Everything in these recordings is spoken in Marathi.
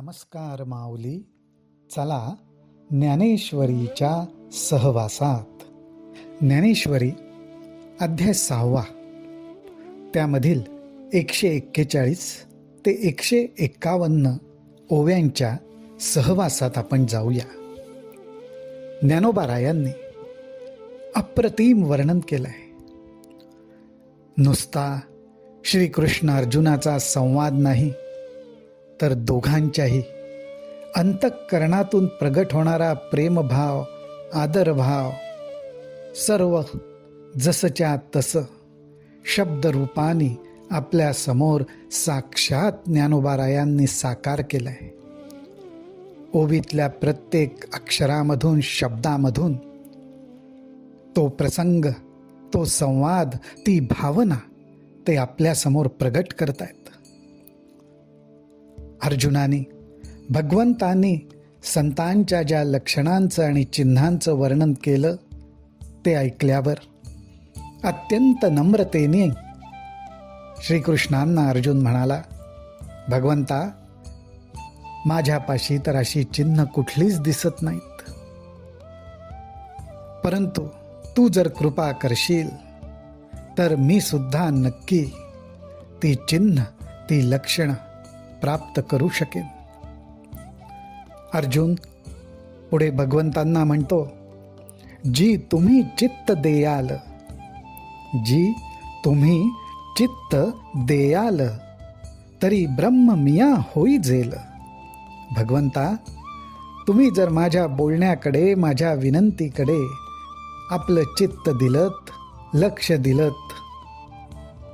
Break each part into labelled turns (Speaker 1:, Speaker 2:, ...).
Speaker 1: नमस्कार माऊली. चला ज्ञानेश्वरीच्या सहवासात. ज्ञानेश्वरी अध्याय 6, त्यामधील 141 ते 151 ओव्यांच्या सहवासात आपण जाऊया. ज्ञानोबारायांनी अप्रतिम वर्णन केलं आहे. नुसता श्रीकृष्ण अर्जुनाचा संवाद नाही, तर दोघांच्याही अंतःकरणातून प्रगट होणारा प्रेमभाव, आदरभाव, सर्व जसच्या तसं शब्दरूपाने आपल्या समोर साक्षात ज्ञानोबारायांनी साकार केलंय. ओवीतल्या प्रत्येक अक्षरामधून, शब्दामधून तो प्रसंग, तो संवाद, ती भावना ते आपल्या समोर प्रगट करतायत. अर्जुनाने भगवंतांनी संतांच्या ज्या लक्षणांचं आणि चिन्हांचं वर्णन केलं ते ऐकल्यावर अत्यंत नम्रतेने श्रीकृष्णांना अर्जुन म्हणाला, भगवंता, माझ्यापाशी तर अशी चिन्ह कुठलीच दिसत नाहीत, परंतु तू जर कृपा करशील तर मी सुद्धा नक्की ती चिन्ह, ती लक्षणं प्राप्त करू शकेन. अर्जुन पुढे भगवंतांना म्हणतो, जी तुम्ही चित्त देयाल, जी तुम्ही चित्त देयाल, तरी ब्रह्म मिया होई जेल. भगवंता, तुम्ही जर माझ्या बोलण्याकडे, माझ्या विनंतीकडे आपलं चित्त दिलत, लक्ष दिलत,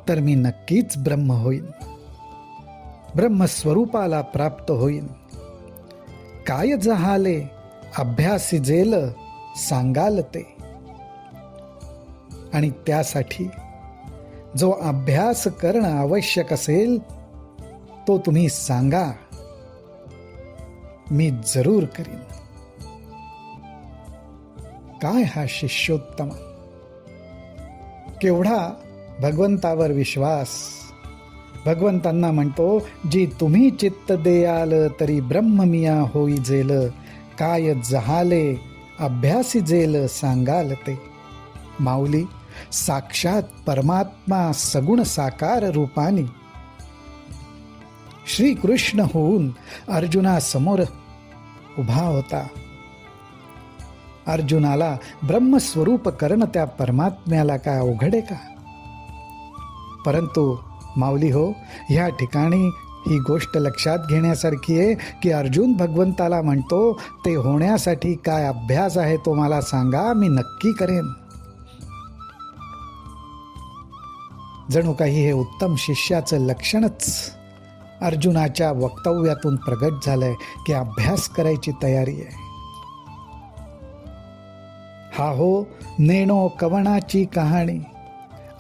Speaker 1: तर मी नक्कीच ब्रह्म होईन, ब्रह्मस्वरूपाला प्राप्त होईन. काय जहाले अभ्यासी जेल सांगाल ते. आणि त्यासाठी जो अभ्यास करणं आवश्यक असेल तो तुम्ही सांगा, मी जरूर करीन. काय हा शिष्योत्तम, केवढा भगवंतावर विश्वास. भगवंतांना म्हणतो, जी तुम्ही चित्त देयाल, तरी ब्रह्म मिया होई जेल. काय जहाले अभ्यासी जेल सांगाल ते. माऊली, साक्षात परमात्मा सगुण साकार रूपाने श्रीकृष्ण होऊन अर्जुनासमोर उभा होता. अर्जुनाला ब्रह्मस्वरूप करणं त्या परमात्म्याला काय अवघड आहे का? परंतु माऊली हो, ह्या ठिकाणी ही गोष्ट लक्षात घेण्यासारखी आहे की अर्जुन भगवंताला म्हणतो, ते होण्यासाठी काय अभ्यास आहे तो मला सांगा, मी नक्की करेन. जणू काही हे उत्तम शिष्याचं लक्षणच अर्जुनाच्या वक्तव्यातून प्रगट झालंय की अभ्यास करायची तयारी आहे. हा हो नेणो कवणाची कहाणी,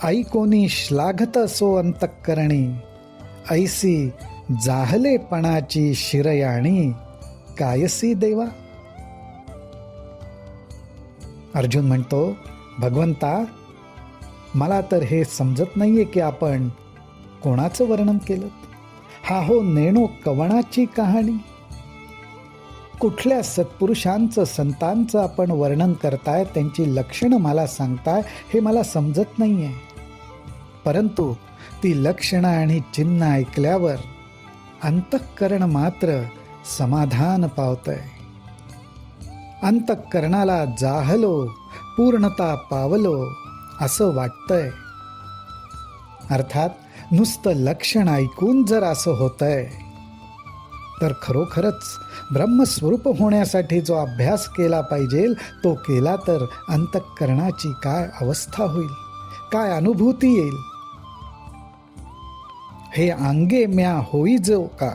Speaker 1: ऐकोनी श्लाघत सो अंतःकरणी, ऐसी जाहलेपणाची शिरयाणी, कायसी देवा. अर्जुन म्हणतो, भगवंता, मला तर हे समजत नाहीये की आपण कोणाचं वर्णन केलं. हा हो नेणो कवणाची कहाणी, कुठल्या सत्पुरुषांचं, संतांचं आपण वर्णन करताय, त्यांची लक्षणं मला सांगताय, हे मला समजत नाहीये. परंतु ती लक्षणं आणि चिन्ह ऐकल्यावर अंतःकरण मात्र समाधान पावतंय. अंतःकरणाला जाहलो, पूर्णता पावलो असं वाटतंय. अर्थात नुसतं लक्षण ऐकून जर असं होतंय, तर खरोखरच ब्रह्मस्वरूप होण्यासाठी जो अभ्यास केला पाहिजे तो केला तर अंतःकरणाची काय अवस्था होईल, काय अनुभूती येईल. हे अंगे म्या होई जो का,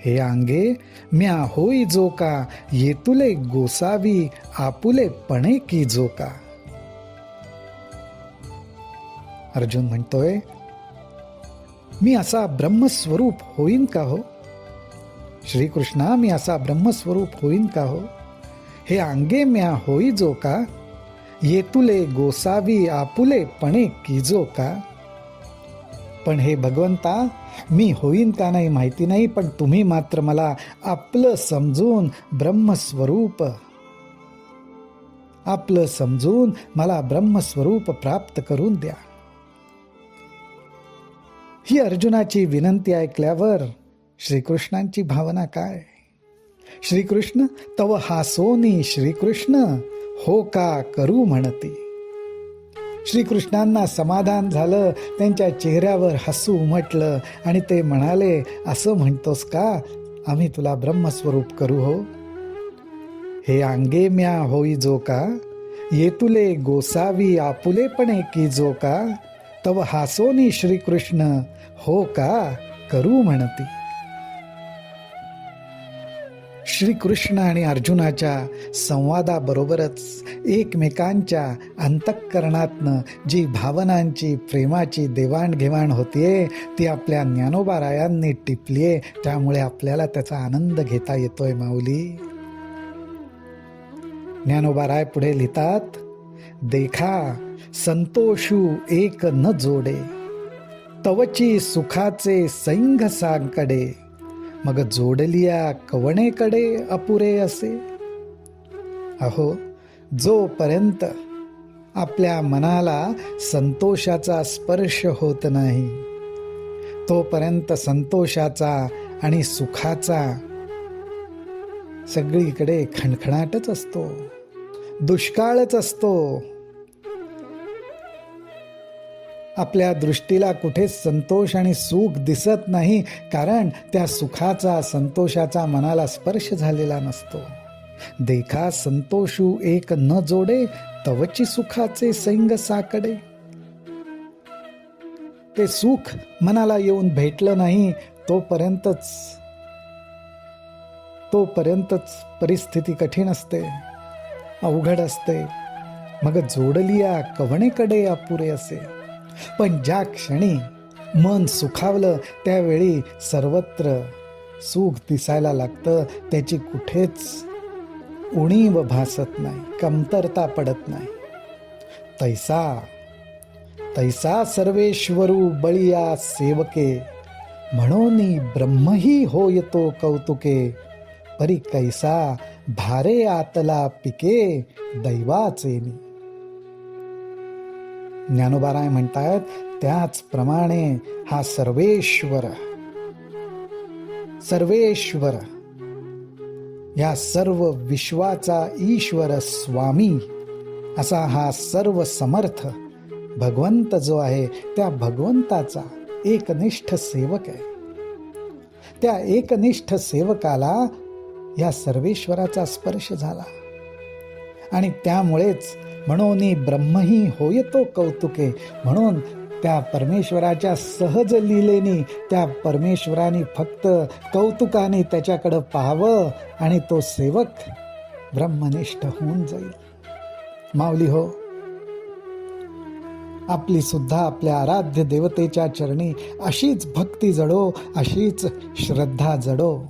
Speaker 1: हे अंगे म्या होई जो का, येतुले गोसावी आपुले पणे की जो का. अर्जुन म्हणतोय, मी असा ब्रह्मस्वरूप होईन का हो? श्रीकृष्णा, मी असा ब्रह्मस्वरूप होईन का हो? हे अंगे म्या होई जो का, येतुले गोसावी आपुले पणे की जो का. पण हे भगवंता, मी होईन का नाही माहिती नाही, पण तुम्ही मात्र मला आपलं समजून मला ब्रह्मस्वरूप प्राप्त करून द्या. ही अर्जुनाची विनंती ऐकल्यावर श्रीकृष्णांची भावना काय? श्रीकृष्ण तव हासोनी श्रीकृष्ण हो का करू म्हणती. श्रीकृष्णांना समाधान झालं, त्यांच्या चेहऱ्यावर हसू उमटलं आणि ते म्हणाले, असं म्हणतोस का, आम्ही तुला ब्रह्मस्वरूप करू हो. हे अंगे म्या होई जो का, येतुले गोसावी आपुलेपणे की जो का, तव हासोनी श्रीकृष्ण हो का करू म्हणती. श्रीकृष्ण आणि अर्जुनाच्या संवादाबरोबरच एकमेकांच्या अंतःकरणातनं जी भावनांची प्रेमाची देवाणघेवाण होतीये ती आपल्या ज्ञानोबारायांनी टिपलीये. त्यामुळे आपल्याला त्याचा आनंद घेता येतोय माऊली. ज्ञानोबाराय पुढे लिहितात, देखा संतोषू एक न जोडे, तवची सुखाचे सैंघ सांकडे, मग जोडलिया कवणेकडे अपुरे असे. अहो, जोपर्यंत आपल्या मनाला संतोषाचा स्पर्श होत नाही तोपर्यंत संतोषाचा आणि सुखाचा सगळीकडे खणखणाटच असतो, दुष्काळच असतो. आपल्या दृष्टीला कुठेच संतोष आणि सुख दिसत नाही, कारण त्या सुखाचा संतोषाचा मनाला स्पर्श झालेला नसतो. देखा संतोषू एक न जोडे, तवची सुखाचे सैंग साकडे. ते सुख मनाला येऊन भेटलं नाही तोपर्यंतच परिस्थिती कठीण असते, अवघड असते. मग जोडलिया कवणेकडे अपुरे असे. पण ज्या क्षणी मन सुखावलं त्यावेळी सर्वत्र सुख दिसायला लागतं, त्याची कुठेच उणीव भासत नाही, कमतरता पडत नाही. तैसा सर्वेश्वरू बळिया सेवके, म्हणून ब्रह्मही होयतो कौतुके, परी कैसा भारे आतला पिके दैवाचेनी. ज्ञानोबाराय म्हणतात, त्याचप्रमाणे हा सर्वेश्वर या सर्व विश्वाचा ईश्वर स्वामी असा हा सर्व समर्थ भगवंत जो आहे, त्या भगवंताचा एकनिष्ठ सेवक आहे. त्या एकनिष्ठ सेवकाला या सर्वेश्वराचा स्पर्श झाला आणि त्यामुळेच म्हणून ब्रह्मही होयतो कौतुके, म्हणून त्या परमेश्वराच्या सहज लीलेनी त्या परमेश्वराने फक्त कौतुकाने त्याच्याकडं पाहावं आणि तो सेवक ब्रह्मनिष्ठ होऊन जाईल. माऊली हो, आपली सुद्धा आपल्या आराध्य देवतेच्या चरणी अशीच भक्ती जडो, अशीच श्रद्धा जडो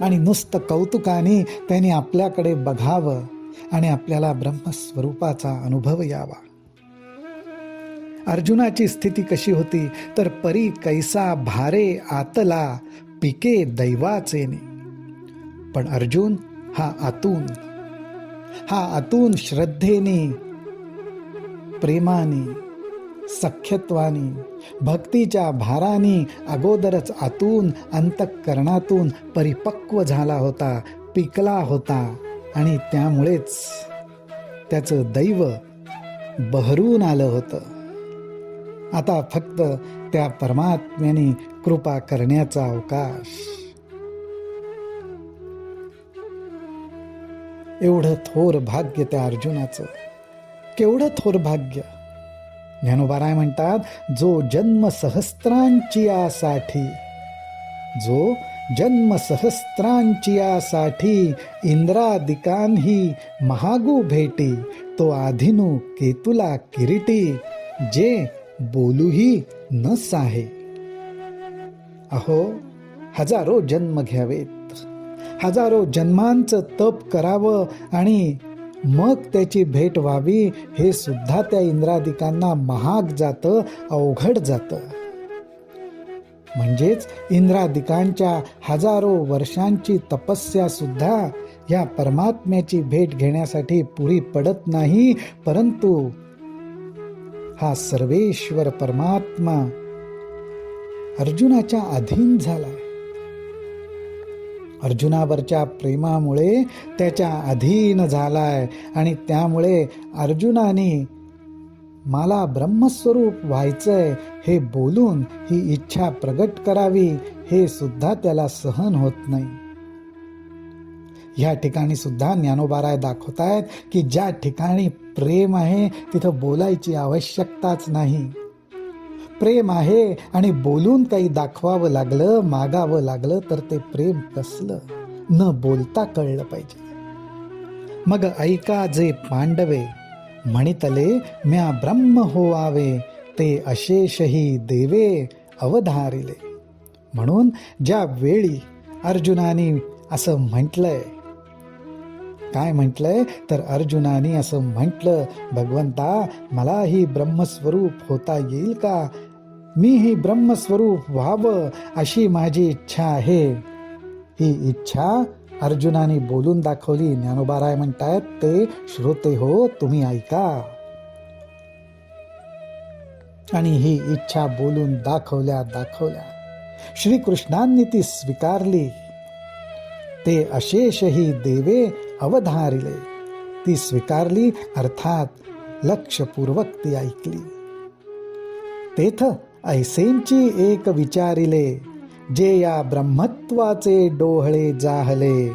Speaker 1: आणि नुसतं कौतुकाने त्यांनी आपल्याकडे बघावं आणि आपल्याला ब्रह्मस्वरूपाचा अनुभव यावा. अर्जुनाची स्थिती कशी होती तर परी कैसा भारे आतला पिके दैवाचेने. पण अर्जुन हा आतून श्रद्धेने, प्रेमाने, सख्यत्वाने, भक्तीच्या भाराने अगोदरच आतून अंतःकरणातून परिपक्व झाला होता, पिकला होता आणि त्यामुळेच त्याचं दैव बहरून आलं होतं. आता फक्त त्या परमात्म्याने कृपा करण्याचा अवकाश. एवढं थोर भाग्य त्या अर्जुनाचं, केवढं थोर भाग्य. ज्ञानोबाराय म्हणतात, जो जन्म सहस्त्रांची यासाठी इंद्रादिकांही महागू भेटी, तो आधिनू केतुला किरीटी, जे बोलूही न साहे. अहो, हजारो जन्म घ्यावेत, हजारो जन्मांचं तप करावं आणि मग त्याची भेट व्हावी हे सुद्धा त्या इंद्रादिकांना महाग जातं, अवघड जातं. म्हणजेच इंद्रादिकांच्या हजारो वर्षांची तपस्या सुद्धा या परमात्म्याची भेट घेण्यासाठी पुरी पडत नाही. परंतु हा सर्वेश्वर परमात्मा अर्जुनाच्या अधीन झालाय. अर्जुनावरच्या प्रेमामुळे त्याच्या अधीन झालाय आणि त्यामुळे अर्जुनाने मला ब्रह्मस्वरूप व्हायचंय हे बोलून ही इच्छा प्रगट करावी हे सुद्धा त्याला सहन होत नाही. या ठिकाणी सुद्धा ज्ञानोबाराय दाखवतायत की ज्या ठिकाणी प्रेम आहे तिथं बोलायची आवश्यकताच नाही. प्रेम आहे आणि बोलून काही दाखवावं लागलं, मागावं लागलं तर ते प्रेम कसलं, न बोलता कळलं पाहिजे. मग ऐका जे पांडवे म्हणितले म्या ब्रह्म होवावे, ते अशेषही देवे अवधारिले. म्हणून ज्या वेळी अर्जुनाने असं म्हटलंय, काय म्हटलंय तर अर्जुनाने असं म्हटलं, भगवंता मला ही ब्रह्मस्वरूप होता येईल का, मी ही ब्रह्मस्वरूप व्हावं अशी माझी इच्छा आहे. ही इच्छा अर्जुनाने बोलून दाखवली. ज्ञानोबाराय म्हणतायत ते श्रोते हो तुम्ही ऐका. आणि ही इच्छा बोलून दाखवल्या श्रीकृष्णांनी ती स्वीकारली. ते अशेषही देवे अवधारिले. ती स्वीकारली अर्थात लक्षपूर्वक ती ऐकली. तेथ ऐसेंची एक विचारिले, जे या ब्रह्मत्वाचे डोहळे जाहले,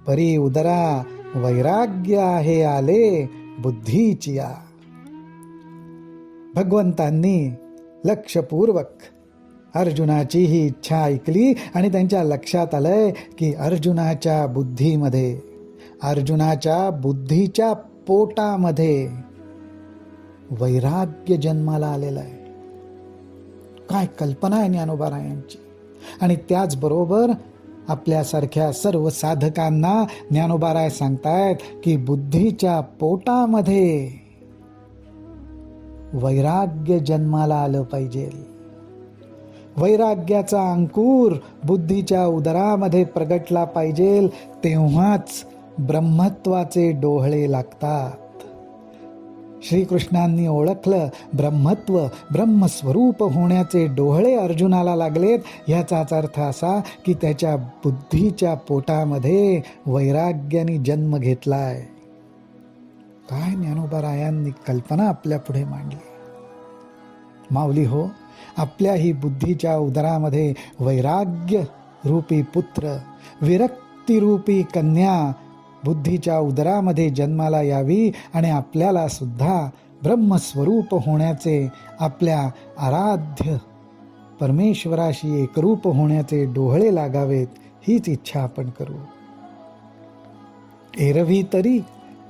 Speaker 1: परी उदरा वैराग्य आहे आले बुद्धीचिया. भगवंतांनी लक्षपूर्वक अर्जुनाची ही इच्छा ऐकली आणि त्यांच्या लक्षात आलंय की अर्जुनाच्या बुद्धीमध्ये, अर्जुनाच्या बुद्धीच्या पोटामध्ये वैराग्य जन्माला आलेलं आहे. काय कल्पना आहे ज्ञानोबारायांची. आणि त्याचबरोबर आपल्यासारख्या सर्व साधकांना ज्ञानोबाराय सांगतायत की बुद्धीच्या पोटामध्ये वैराग्य जन्माला आलं पाहिजे. वैराग्याचा अंकुर बुद्धीच्या उदरामध्ये प्रगटला पाहिजे, तेव्हाच ब्रह्मत्वाचे डोहळे लागतात. श्रीकृष्णांनी ओळखलं ब्रह्मत्व, ब्रह्मस्वरूप होण्याचे डोहळे अर्जुनाला लागलेत. याचाच अर्थ असा की त्याच्या बुद्धीच्या पोटामध्ये वैराग्याने जन्म घेतलाय. काय ज्ञानोबारायांनी कल्पना आपल्या पुढे मांडली. माऊली हो, आपल्या ही बुद्धीच्या उदरामध्ये वैराग्य रूपी पुत्र, विरक्ती रूपी कन्या बुद्धीच्या उदरामध्ये जन्माला यावी आणि आपल्याला सुद्धा ब्रह्मस्वरूप होण्याचे, आपल्या आराध्य परमेश्वराशी एकरूप होण्याचे डोहळे लागावेत, हीच इच्छा आपण करू.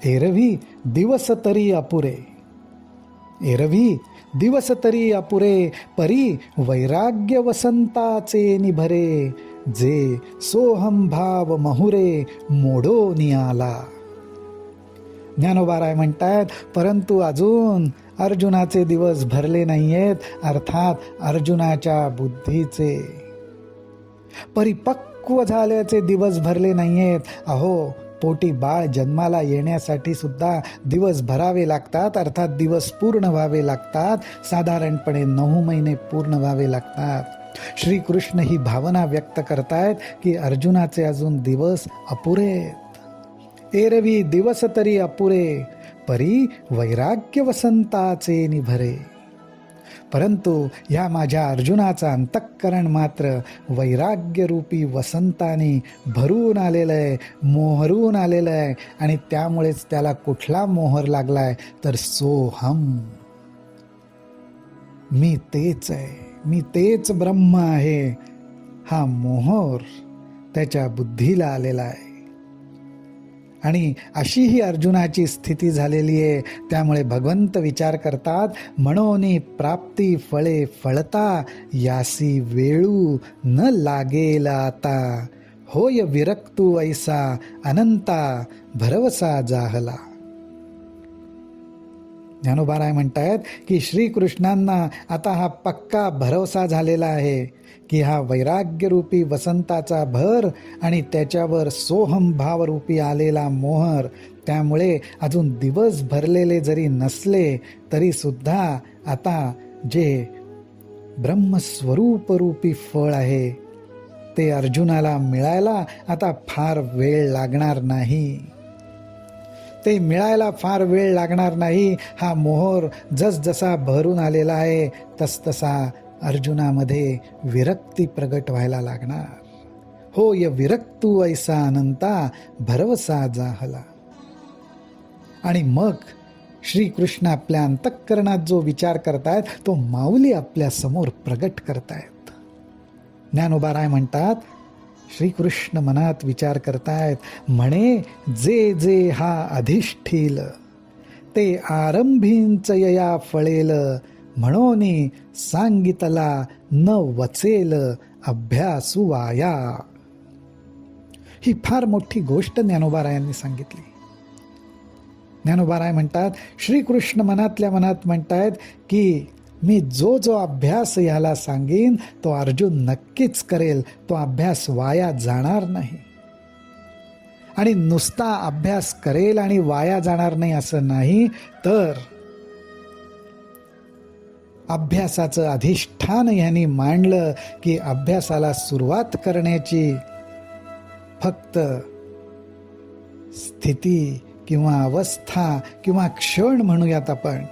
Speaker 1: एरवी दिवस तरी अपुरे, एरवी दिवस तरी अपुरे, परी वैराग्य वसंताचे निभरे, जे सोहम भाव महुरे मोडो नियाला. ज्ञानोबाराय म्हणतात परंतु अजून अर्जुनाचे दिवस भरले नाहीयेत, अर्थात अर्जुनाच्या बुद्धीचे परिपक्व झाल्याचे दिवस भरले नाहीयेत. अहो, पोटी बाळ जन्माला येण्यासाठी सुद्धा दिवस भरावे लागतात, अर्थात दिवस पूर्ण व्हावे लागतात. साधारणपणे 9 महिने पूर्ण व्हावे लागतात. श्रीकृष्ण ही भावना व्यक्त करतायत की अर्जुनाचे अजून दिवस अपुरे. एरवी दिवस तरी अपुरे, परी वैराग्य वसंताचे निभरे. परंतु या माझ्या अर्जुनाचा अंतःकरण मात्र वैराग्य रूपी वसंताने भरून आलेलं आहे, मोहरून आलेलं आहे. आणि त्यामुळेच त्याला कुठला मोहर लागलाय तर सोहम, मी तेच आहे, मी तेच ब्रह्म आहे, हा मोहर त्याच्या बुद्धीला आलेला आहे. आणि अशी ही अर्जुनाची स्थिती झालेली आहे. त्यामुळे भगवंत विचार करतात, म्हणोनी प्राप्ती फळे फळता, यासी वेळू न लागेल आता, होय विरक्तू ऐसा अनंता भरवसा जाहला. ज्ञानोबाराय म्हणतायत की श्रीकृष्णांना आता हा पक्का भरवसा झालेला आहे की हा वैराग्यरूपी वसंताचा भर आणि त्याच्यावर सोहम भावरूपी आलेला मोहर, त्यामुळे अजून दिवस भरलेले जरी नसले तरी सुद्धा आता जे ब्रह्मस्वरूपरूपी फळ आहे ते अर्जुनाला मिळायला आता फार वेळ लागणार नाही. ते मिळायला फार वेळ लागणार नाही. हा मोहर जसजसा भरून आलेला आहे तसतसा अर्जुनामध्ये विरक्ती प्रगट व्हायला लागणार. हो य विरक्तू ऐसा अनंता भरवसा जाहला. आणि मग श्रीकृष्ण आपल्या अंतःकरणात जो विचार करतायत तो माऊली आपल्या समोर प्रगट करतायत. ज्ञानोबाराय म्हणतात श्रीकृष्ण मनात विचार करतायत, म्हणे जे जे हा अधिष्ठील ते आरंभींच यया फळेल, म्हणून सांगितला न वचेल अभ्यासू वाया. ही फार मोठी गोष्ट ज्ञानोबारायांनी सांगितली. ज्ञानोबाराय म्हणतात श्रीकृष्ण मनातल्या मनात म्हणतायत की मी जो जो अभ्यास ह्याला सांगेन तो अर्जुन नक्कीच करेल. तो अभ्यास वाया जाणार नाही. आणि नुसता अभ्यास करेल आणि वाया जाणार नाही असं नाही, तर अभ्यासाचं अधिष्ठान ह्यांनी मांडलं की अभ्यासाला सुरुवात करण्याची फक्त स्थिती किंवा अवस्था किंवा क्षण म्हणूयात आपण,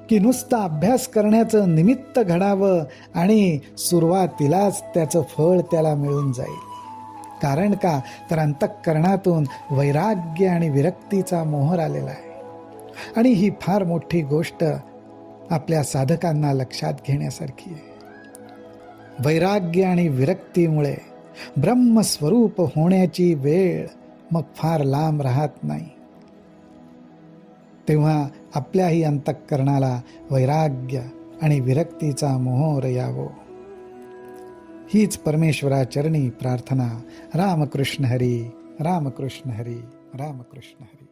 Speaker 1: की नुसता अभ्यास करण्याचं निमित्त घडावं आणि सुरुवातीलाच त्याचं फळ त्याला मिळून जाईल. कारण का, तर अंतःकरणातून वैराग्य आणि विरक्तीचा मोहर आलेला आहे. आणि ही फार मोठी गोष्ट आपल्या साधकांना लक्षात घेण्यासारखी आहे. वैराग्य आणि विरक्तीमुळे ब्रह्मस्वरूप होण्याची वेळ मग फार लांब राहत नाही. तेव्हा आपल्याही अंतःकरणाला वैराग्य आणि विरक्तीचा मोहर यावो, हीच परमेश्वराचरणी प्रार्थना. रामकृष्ण हरी, रामकृष्ण हरी, रामकृष्ण हरी.